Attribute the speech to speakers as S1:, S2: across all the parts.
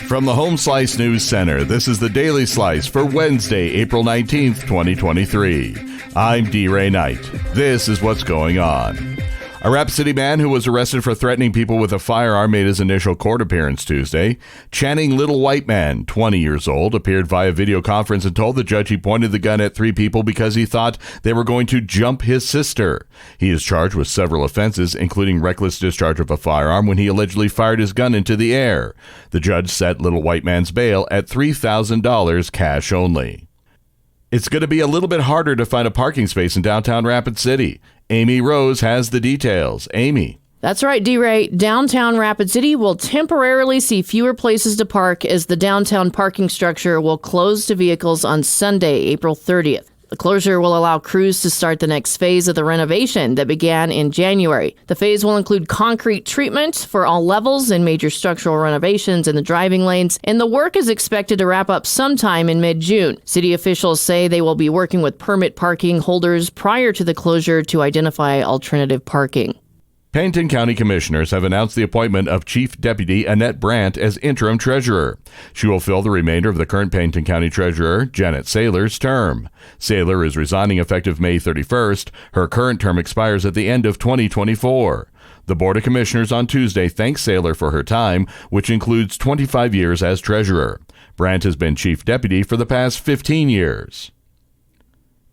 S1: From the Home Slice News Center, this is the Daily Slice for Wednesday, April 19th, 2023. I'm D-Ray Knight. This is what's going on. A Rapid City man who was arrested for threatening people with a firearm made his initial court appearance Tuesday. Channing Little White Man, 20 years old, appeared via video conference and told the judge he pointed the gun at 3 people because he thought they were going to jump his sister. He is charged with several offenses, including reckless discharge of a firearm when he allegedly fired his gun into the air. The judge set Little White Man's bail at $3,000 cash only. It's going to be a little bit harder to find a parking space in downtown Rapid City. Amy Rose has the details. Amy.
S2: That's right, D-Ray. Downtown Rapid City will temporarily see fewer places to park as the downtown parking structure will close to vehicles on Sunday, April 30th. The closure will allow crews to start the next phase of the renovation that began in January. The phase will include concrete treatment for all levels and major structural renovations in the driving lanes, and the work is expected to wrap up sometime in mid-June. City officials say they will be working with permit parking holders prior to the closure to identify alternative parking.
S1: Pennington County Commissioners have announced the appointment of Chief Deputy Annette Brant as interim treasurer. She will fill the remainder of the current Pennington County Treasurer, Janet Saylor's term. Saylor is resigning effective May 31st. Her current term expires at the end of 2024. The Board of Commissioners on Tuesday thanked Saylor for her time, which includes 25 years as treasurer. Brant has been Chief Deputy for the past 15 years.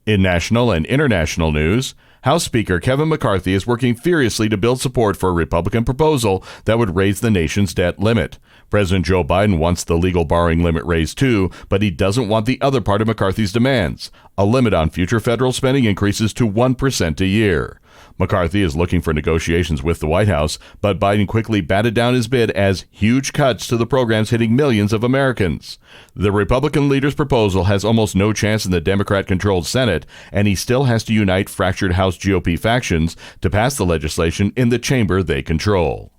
S1: In national and international news, House Speaker Kevin McCarthy is working furiously to build support for a Republican proposal that would raise the nation's debt limit. President Joe Biden wants the legal borrowing limit raised too, but he doesn't want the other part of McCarthy's demands, a limit on future federal spending increases to 1% a year. McCarthy is looking for negotiations with the White House, but Biden quickly batted down his bid as huge cuts to the programs hitting millions of Americans. The Republican leader's proposal has almost no chance in the Democrat-controlled Senate, and he still has to unite fractured House GOP factions to pass the legislation in the chamber they control.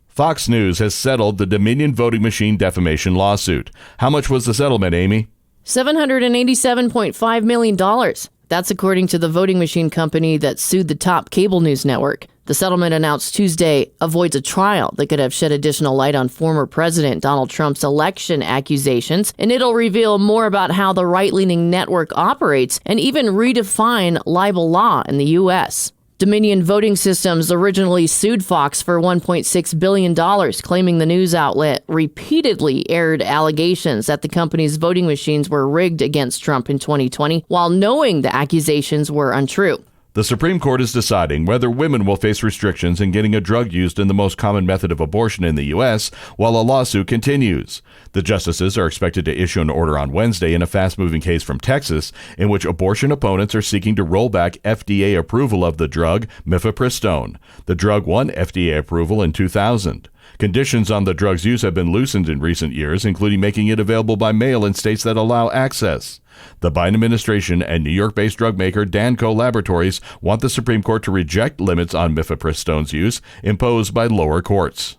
S1: Fox News has settled the Dominion voting machine defamation lawsuit. How much was the settlement, Amy?
S2: $787.5 million. That's according to the voting machine company that sued the top cable news network. The settlement announced Tuesday avoids a trial that could have shed additional light on former President Donald Trump's election accusations, and it'll reveal more about how the right-leaning network operates and even redefine libel law in the U.S. Dominion Voting Systems originally sued Fox for $1.6 billion, claiming the news outlet repeatedly aired allegations that the company's voting machines were rigged against Trump in 2020, while knowing the accusations were untrue.
S1: The Supreme Court is deciding whether women will face restrictions in getting a drug used in the most common method of abortion in the U.S. while a lawsuit continues. The justices are expected to issue an order on Wednesday in a fast-moving case from Texas in which abortion opponents are seeking to roll back FDA approval of the drug mifepristone. The drug won FDA approval in 2000. Conditions on the drug's use have been loosened in recent years, including making it available by mail in states that allow access. The Biden administration and New York-based drug maker Danco Laboratories want the Supreme Court to reject limits on mifepristone's use imposed by lower courts.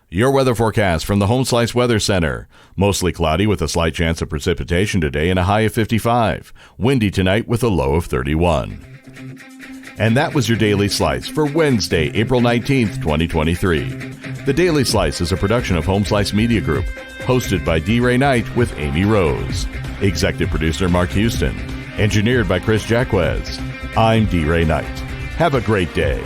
S1: Your weather forecast from the Home Slice Weather Center. Mostly cloudy with a slight chance of precipitation today and a high of 55. Windy tonight with a low of 31. And that was your Daily Slice for Wednesday, April 19th, 2023. The Daily Slice is a production of Home Slice Media Group, hosted by D-Ray Knight with Amy Rose. Executive producer Mark Houston. Engineered by Chris Jacquez. I'm D-Ray Knight. Have a great day.